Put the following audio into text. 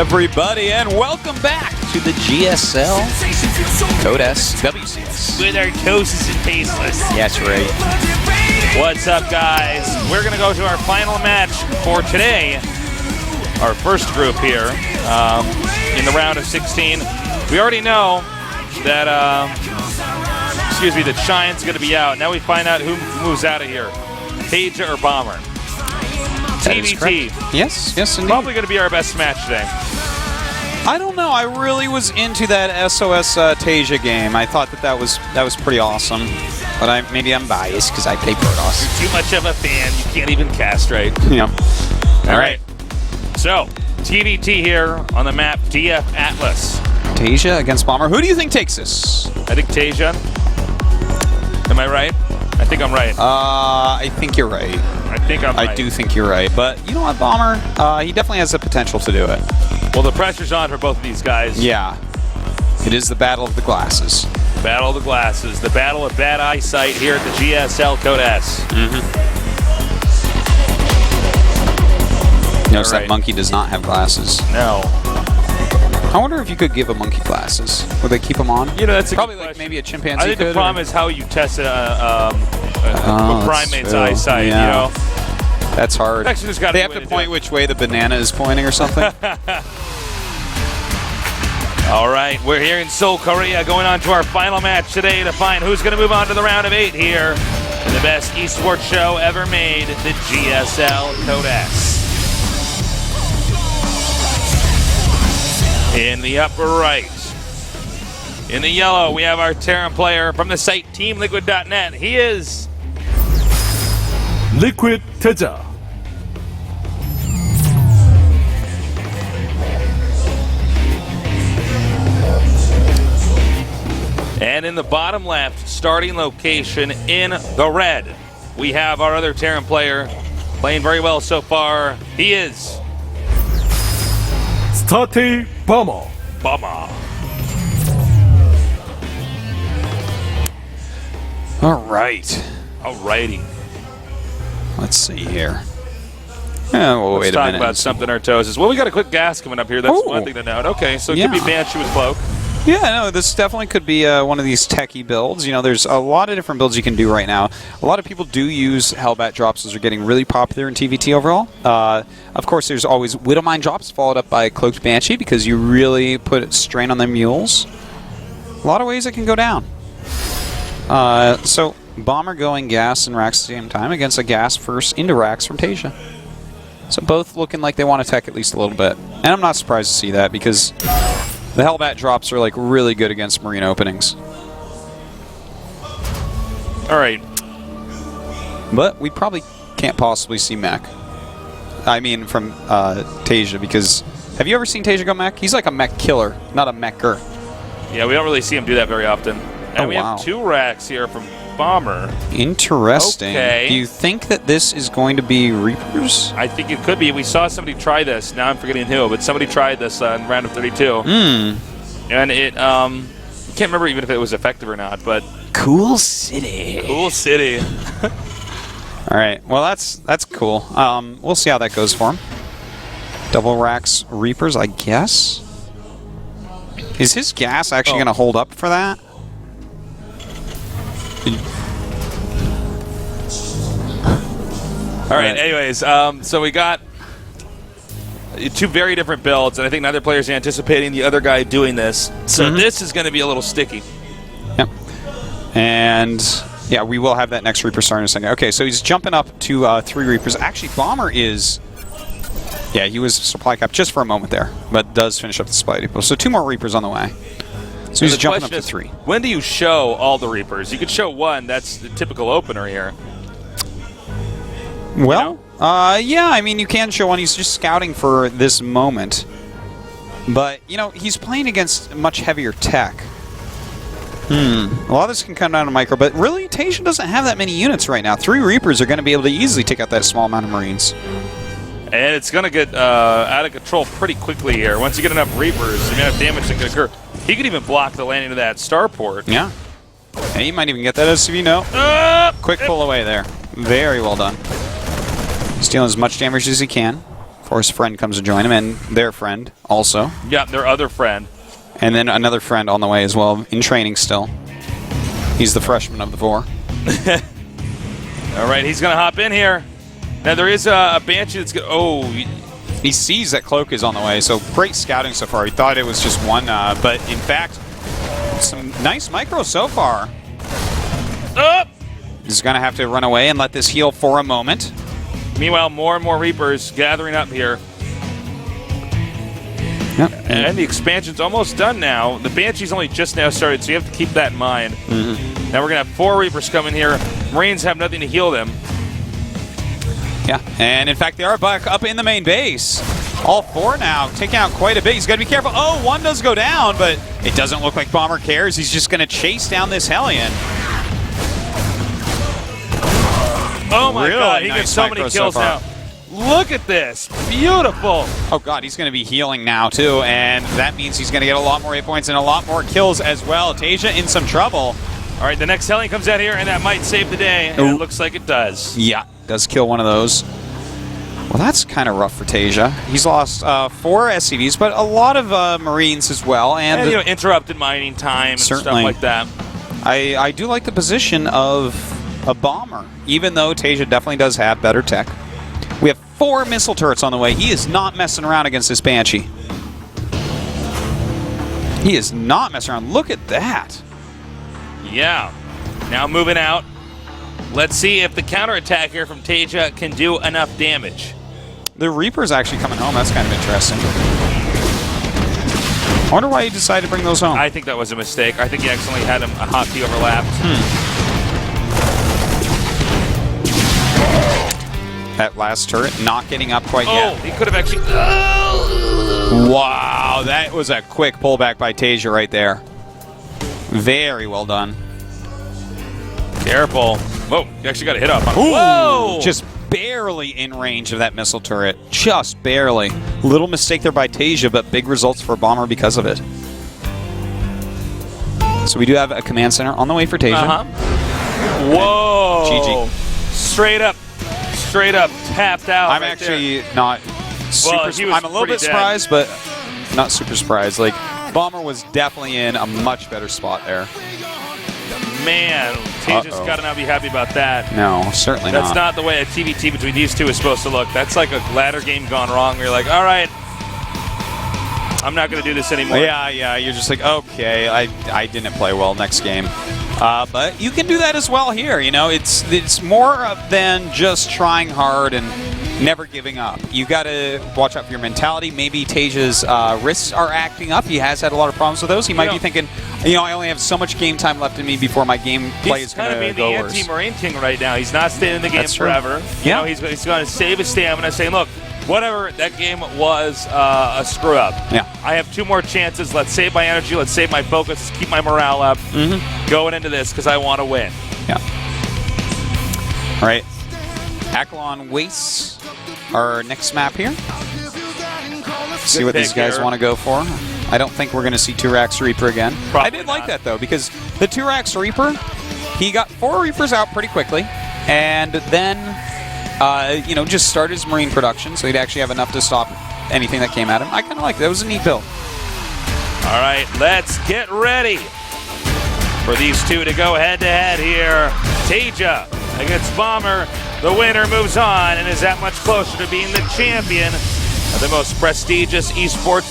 everybody, and welcome back to the GSL Code S WCS. With our toasts and tasteless. That's right. What's up, guys? We're going to go to our final match for today. Our first group here in the round of 16. We already know that, that Shine's going to be out. Now we find out who moves out of here. TaeJa or Bomber. TVT. Yes, indeed. Probably going to be our best match today. I don't know. I really was into that SOS TaeJa game. I thought that was pretty awesome. But maybe I'm biased because I play Protoss. You're too much of a fan. You can't even castrate. Yeah. All right. So, TVT here on the map, DF Atlas. TaeJa against Bomber. Who do you think takes this? I think TaeJa. Am I right? I think I'm right. I think you're right. I think I'm right. I do think you're right. But you know what, Bomber? He definitely has the potential to do it. Well, the pressure's on for both of these guys. Yeah. It is the battle of the glasses. Battle of the glasses. The battle of bad eyesight here at the GSL Code S. Notice that monkey does not have glasses. No. I wonder if you could give a monkey glasses. Would they keep them on? You know, that's probably like maybe a chimpanzee. I think could, the problem is how you test a primate's true. eyesight. Yeah. You know, that's hard. Actually, just they have to point which way the banana is pointing or something. All right, we're here in Seoul, Korea, going on to our final match today to find who's going to move on to the round of 8 here in the best esports show ever made, the GSL Code S. In the upper right, in the yellow, we have our Terran player from the site TeamLiquid.net. He is Liquid TaeJa. And in the bottom left, starting location in the red, we have our other Terran player playing very well so far. He is Starcraft Bomber. All right. Alrighty. Let's see here. Well, Let's wait a talk minute. about something our toes is. Well, we got a quick gas coming up here. That's one thing to note. Okay, so it could be Banshee with Cloak. Yeah, no, this definitely could be one of these techie builds. You know, there's a lot of different builds you can do right now. A lot of people do use Hellbat drops. Those are getting really popular in TVT overall. Of course, there's always Widowmine drops followed up by Cloaked Banshee because you really put strain on the mules. A lot of ways it can go down. So, Bomber going gas and Rax at the same time against a gas first into Rax from TaeJa. So both looking like they want to tech at least a little bit. And I'm not surprised to see that because the Hellbat drops are like really good against marine openings. All right. But we probably can't possibly see mech. I mean from TaeJa because have you ever seen TaeJa go mech? He's like a mech killer, not a mecher. Yeah, we don't really see him do that very often. And we wow. have 2 racks here from Bomber. Interesting. Okay. Do you think that this is going to be Reapers? I think it could be. We saw somebody try this. Now I'm forgetting who, but somebody tried this in round of 32. And it, I can't remember even if it was effective or not, but... Cool city. Cool city. All right. Well, that's cool. We'll see how that goes for him. Double racks Reapers, I guess. Is his gas actually going to hold up for that? All right, anyways, so we got 2 very different builds, and I think neither player's anticipating the other guy doing this. So this is going to be a little sticky. Yep. And, yeah, we will have that next Reaper starting in a second. Okay, so he's jumping up to 3 Reapers. Actually, Bomber is... Yeah, he was supply cap just for a moment there, but does finish up the supply depot. So 2 more Reapers on the way. So he's jumping up to 3. When do you show all the Reapers? You could show 1. That's the typical opener here. Well, yeah, I mean, you can show 1. He's just scouting for this moment. But, you know, he's playing against much heavier tech. A lot of this can come down to micro, but really, TaeJa doesn't have that many units right now. 3 Reapers are going to be able to easily take out that small amount of Marines. And it's going to get out of control pretty quickly here. Once you get enough Reapers, the amount of damage that can occur. He could even block the landing of that starport. Yeah. And he might even get that SCV, no. Quick pull away there. Very well done. He's dealing as much damage as he can. Of course, friend comes to join him, and their friend also. Yeah, their other friend. And then another friend on the way as well, in training still. He's the freshman of the 4. All right, he's going to hop in here. Now, there is a Banshee that's going to... Oh, he sees that Cloak is on the way, so great scouting so far. He thought it was just one, but in fact, some nice micro so far. up! He's going to have to run away and let this heal for a moment. Meanwhile, more and more Reapers gathering up here. Yep. And the expansion's almost done now. The Banshee's only just now started, so you have to keep that in mind. Now we're going to have 4 Reapers coming here. Marines have nothing to heal them. Yeah, and in fact, they are back up in the main base. All 4 now, taking out quite a bit. He's got to be careful. Oh, 1 does go down, but it doesn't look like Bomber cares. He's just going to chase down this Hellion. Oh my Really God, he nice gets so many micro so kills far. now. Look at this, beautiful. Oh God, he's going to be healing now too, and that means he's going to get a lot more hit points and a lot more kills as well. TaeJa in some trouble. All right, the next Hellion comes out here, and that might save the day, and it looks like it does. Yeah, does kill one of those. Well, that's kind of rough for TaeJa. He's lost 4 SCVs, but a lot of Marines as well, And you know, interrupted mining time and stuff Certainly. like that. I do like the position of a bomber, even though TaeJa definitely does have better tech. We have 4 missile turrets on the way. He is not messing around against this Banshee. He is not messing around. Look at that. Yeah. Now moving out. Let's see if the counterattack here from TaeJa can do enough damage. The Reaper's actually coming home. That's kind of interesting. I wonder why he decided to bring those home. I think that was a mistake. I think he accidentally had him a hotkey overlapped. That last turret not getting up quite yet. He could have actually... Wow, that was a quick pullback by TaeJa right there. Very well done. Careful. Whoa, you actually got a hit up on him. Ooh, Whoa! just barely in range of that missile turret. Just barely. Little mistake there by TaeJa, but big results for Bomber because of it. So we do have a command center on the way for TaeJa. Whoa. GG. Straight up tapped out. I'm right actually not super. Well, he was I'm a little pretty bit dead. surprised, but not super surprised. Like Bomber was definitely in a much better spot there. there. Man, TaeJa's got to not be happy about that. No, certainly That's not the way a TVT between these two is supposed to look. That's like a ladder game gone wrong. Where you're like, all right, I'm not going to do this anymore. Yeah. You're just like, okay, I didn't play well next game. But you can do that as well here. You know, it's more than just trying hard and never giving up. You got to watch out for your mentality. Maybe TaeJa's wrists are acting up. He has had a lot of problems with those. He might be thinking, you know, I only have so much game time left in me before my game play is going to go He's kind of being the worse. anti-Marine King right now. He's not staying in the game That's true. forever. You know, he's going to save his stamina, saying, look, whatever, that game was a screw-up. Yeah. I have 2 more chances. Let's save my energy. Let's save my focus. Let's keep my morale up going into this because I want to win. Yeah. All right. Akalon wastes our next map here. See what these guys want to go for. I don't think we're going to see 2-Rax Reaper again. Probably I did like that, though, because the 2-Rax Reaper, he got 4 Reapers out pretty quickly, and then, you know, just started his Marine production, so he'd actually have enough to stop anything that came at him. I kind of like that. It was a neat build. All right, let's get ready for these two to go head-to-head here. TaeJa against Bomber. The winner moves on and is that much closer to being the champion of the most prestigious esports